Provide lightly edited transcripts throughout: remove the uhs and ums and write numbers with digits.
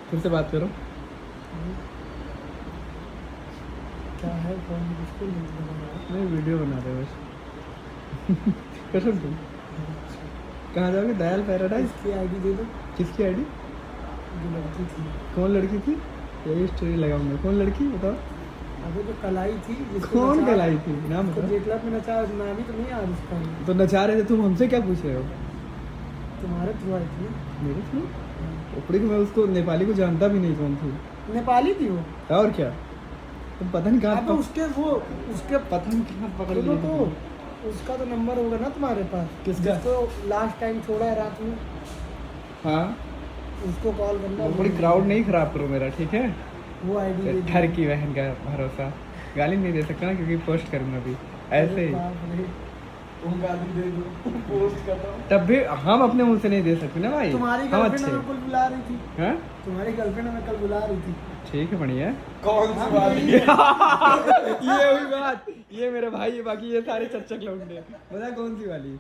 फिर से बात करो। क्या है फोन में किसको नहीं नहीं वीडियो बना रहे बस। कसम तुम कहाँ जाओगे? दयाल पैराडाइज। इसकी आईडी दे दो। किसकी आईडी? जो लड़की थी। कौन लड़की थी? यही स्टोरी लगाऊंगा। कौन लड़की बताओ? अबे जो कल आई थी कौन कल आई थी? नाम तो बताओ। जे क्लब में नचा, नाम ही तो नहीं याद उसका। तो नचा रहे थे तुम, हमसे क्या पूछ रहे हो? तुम्हारे थ्रू आई थी। मेरे थ्रू? ऊपरी मैं उसको नेपाली को जानता भी नहीं कौन थी। नेपाली थी वो। और क्या? तुम पता नहीं कहाँ अबे उसके वो उसके पता नहीं कहाँ पकड़ सुनो लिए तो थे। उसका तो नंबर होगा ना तुम्हारे पास। किसका? जिसको लास्ट टाइम छोड़ा है रात में, हाँ उसको कॉल करना। थोड़ी क्राउड नहीं खराब करो मेरा, ठीक है? वो आईडी दे दो। ठर की बहन का भरोसा। गाली नहीं दे सकता ना क्योंकि पोस्ट करूंगा अभी ऐसे ही। तुम गाली दे दो, पोस्ट कर दो। तब भी हम अपने मुंह से नहीं दे सकते ना भाई। तुम्हारी हम गर्लफ्रेंड अच्छे हमें कल बुला रही थी। हैं? तुम्हारी गर्लफ्रेंड हमें कल बुला रही थी। ठीक है बढ़िया। कौन सी वाली? ये हुई बात। ये मेरे भाई है, बाकी ये सारे चच्चक लौंडे। बता कौन सी वाली?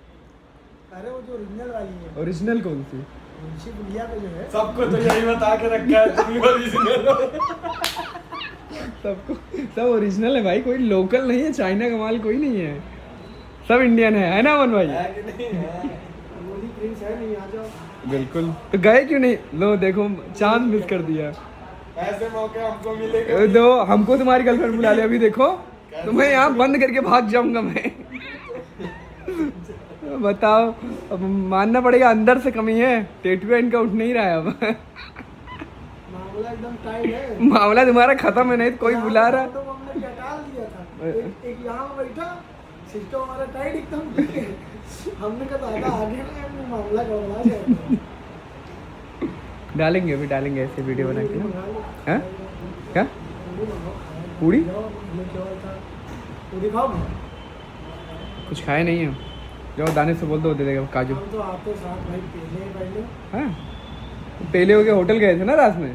अरे वो जो ओरिजिनल वाली है। ओरिजिनल कौन सी? मुंशी पुलिया पे जो है। सबको तो यही बता के रखा है तुम ओरिजिनल हो। सबको सब ओरिजिनल है भाई, कोई लोकल नहीं है। चाइना का माल कोई नहीं है, सब इंडियन है ना अमन भाई? है कि नहीं है? मोदी प्रिंस है नहीं, आ जाओ। बिल्कुल। तो गए क्यों नहीं? लो देखो चांस मिस कर दिया। ऐसे मौके हमको मिलेगा। दो हमको तुम्हारी गर्लफ्रेंड बुला ले। अभी देखो तुम्हें यहाँ बंद करके भाग जाऊंगा मैं। बताओ, अब मानना पड़ेगा अंदर से कमी है। टेटू इनका उठ नहीं रहा है अब। मामला एकदम टाइट है। मामला तुम्हारा खत्म है, नहीं तो कोई बुला रहा। तो हमने क्या टाल दिया था। एक यहाँ बैठा सिस्टम हमारा टाइट एकदम ठीक है। हमने कहा दादा आगे ना हमने मामला गड़बड़ा जाएगा। डालेंगे अभी, डालेंगे ऐसे वीडियो बना के ना। हैं? क्या? पूरी? पूरी खाओ। कुछ खाए नहीं है? जाओ दाने से बोल दो, दे देगा काजू। हम तो आते साथ भाई पहले हाँ पहले हो गए, होटल गए थे ना रात में?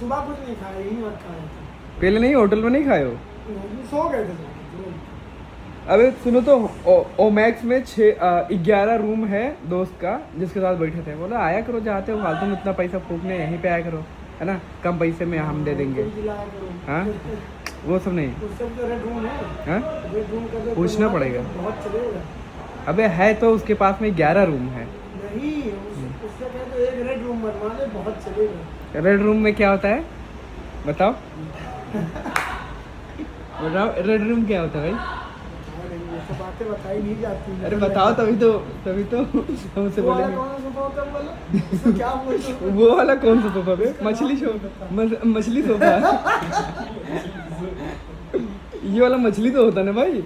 सुबह कुछ नहीं खाया, यही मत खाया था। पहले नहीं, होटल में नहीं खाए हो? सो गए थे। अबे सुनो तो, ओमैक्स में 11 रूम है दोस्त का जिसके साथ बैठे थे। बोला आया करो, जाते हो फालतू में इतना पैसा फूकने, यहीं पे आया करो, है ना? कम पैसे में हम दे देंगे। हाँ वो सब नहीं। हाँ पूछना पड़ेगा। बहुत चलेगा। अबे है तो उसके पास में 11 रूम है। नहीं उससे कहते एक रेड रूम बनवा ले, बहुत चलेगा। रेड रूम में क्या होता है बताओ? बताओ रेड रूम क्या होता है भाई? ये सब बातें बताई नहीं जाती। अरे बताओ, तभी तो हमसे वो वाला बोलेंगे। कौन सा सोफा होता है बोलो? इसको क्या बोलते हैं? वो वाला कौन सा सोफा बे? मछली सोफा। मछली सोफा। ये वाला मछली तो होता है ना भाई।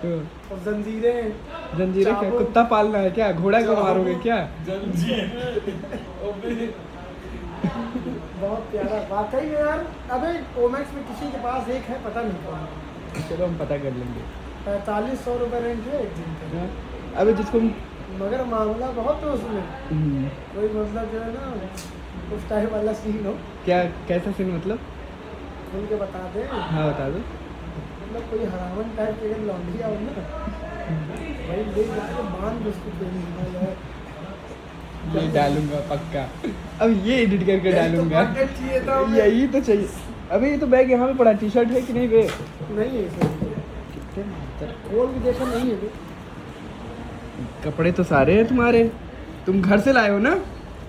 और जंजीरें। जंजीरें क्या? कुत्ता पालना है क्या? घोड़ा को मारोगे क्या? बहुत प्यारा वाकई में यार। अबे ओमैक्स में किसी के पास एक है, पता नहीं कौन। चलो हम पता कर लेंगे। 4500 रुपये रेंट है एक दिन का। अबे जिसको मगर मामला बहुत है उसमें। कोई मतलब जो है ना उस टाइप वाला सीन हो। क्या? कैसा सीन मतलब? खुल के बता दे। हाँ बता दो। मतलब कोई हरामन टाइप के लॉन्ड्री आओ ना भाई, ले जाके बांध दो उसको पेन यार। ये डालूंगा पक्का। अब ये एडिट करके डालूंगा। चाहिए था हमें। यही तो चाहिए। अबे ये तो बैग यहाँ पे पड़ा, टी शर्ट है कि नहीं बे? नहीं है सर। खोल भी देखा नहीं है बे। कपड़े तो सारे हैं तुम्हारे, तुम घर से लाए हो ना?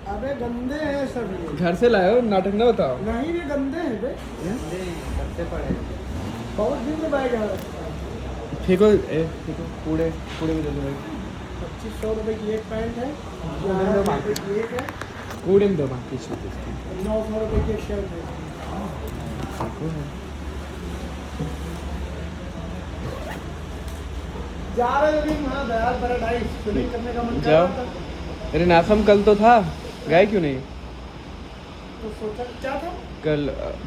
अबे गंदे हैं सब ये। घर से लाए हो, नाटक ना बताओ। नहीं ये गंदे हैं बे। बहुत दिन में बैग आ फेंको फेंको, कूड़े कूड़े में दे दो भाई। 2500 रुपये की एक पैंट है, कूड़े में दो 1000 रुपये की एक है, कूड़े में दो बाकी छूट इसकी। 900 रुपये की एक शर्ट है। जा रहे हैं अभी वहाँ दयाल पैराडाइज शूटिंग करने का मन कर जाओ। रहा था। अरे नासम कल तो था, गए क्यों नहीं? तो सोचा क्या था? कल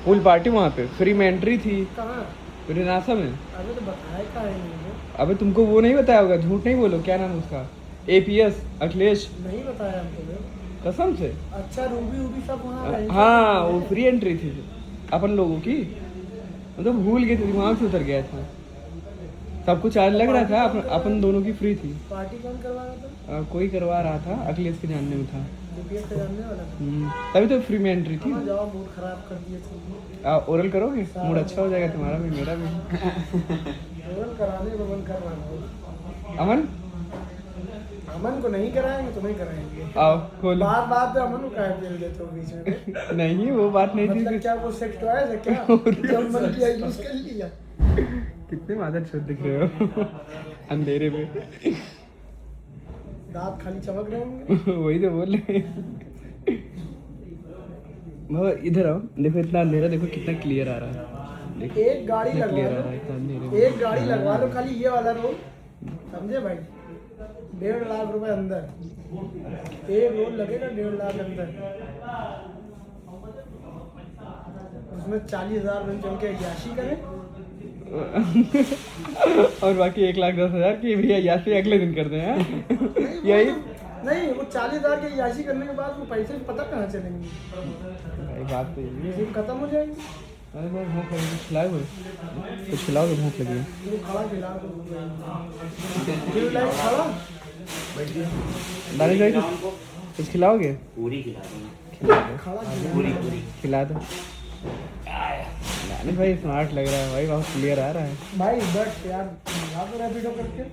पूल पार्टी वहाँ पे फ्री में एंट्री थी। कहाँ? मेरे नासा में। अबे तो बताया का है नहीं। अबे तुमको वो नहीं बताया होगा, झूठ नहीं बोलो। क्या नाम है उसका? APS अखिलेश। नहीं बताया हमको बे। कसम से। अच्छा रूबी वूबी सब वहाँ रहे। हाँ वो फ्री एंट्री थी अपन लोगों की, मतलब भूल गए थे, दिमाग से उतर गया था। सब कुछ आज लग रहा था अपन दोनों की फ्री थी। पार्टी कौन करवा रहा था? कोई करवा रहा था, अखिलेश के जानने में था। डीपीएस से जानने वाला था। तभी तो फ्री में एंट्री थी। हाँ, जाओ मूड खराब कर दिए तुम। ओरल करोगे, मूड अच्छा हो जाएगा तुम्हारा भी मेरा भी। ओरल कराने को मन कर रहा है। अमन अमन को नहीं कराएंगे, तुम्हें कराएंगे। आओ खोलो। बात बात पे अमन को काहे फेल देते हो बीच में? नहीं वो बात नहीं मतलब थी। क्या वो सेक्स टॉयज है क्या? जब मन किया यूज कर लिया। कितने मादर चोद दिख रहे हो अंधेरे में। दांत खाली चमक रहे होंगे। वही तो बोल रहे हैं। वो इधर आओ, देखो इतना अंधेरा, देखो कितना क्लियर आ रहा है। देखो, एक गाड़ी कितना लगवा clear आ लो, रहा है इतना अंधेरे में। एक गाड़ी लगवा लो खाली ये वाला रोल, समझे भाई? 1.5 लाख रुपए अंदर, एक रोल लगेगा 1.5 लाख अंदर। उसमें 40,000 बन चल के याशी करें। और बाकी 1,10,000 की भैया यासी अगले दिन कर दें हैं। यही नहीं, वो 40,000 के याशी करने के बाद वो पैसे पता कहाँ चलेंगे? भाई बात तो यही है। ये खत्म हो जाएंगे। अरे भाई भूख लगी, कुछ खिलाए हुए कुछ खिलाओ तो भूख लगी है। वो खड़ा खिला दो। फिर लाइक खड़ा दानिश भाई कुछ खिलाओगे? पूरी खिला दूंगा। खिला दो, खड़ा पूरी पूरी खिला दो। दानिश भाई स्मार्ट लग रहा है भाई, बहुत क्लियर आ रहा है। भाई बट यार, रैपिडो करके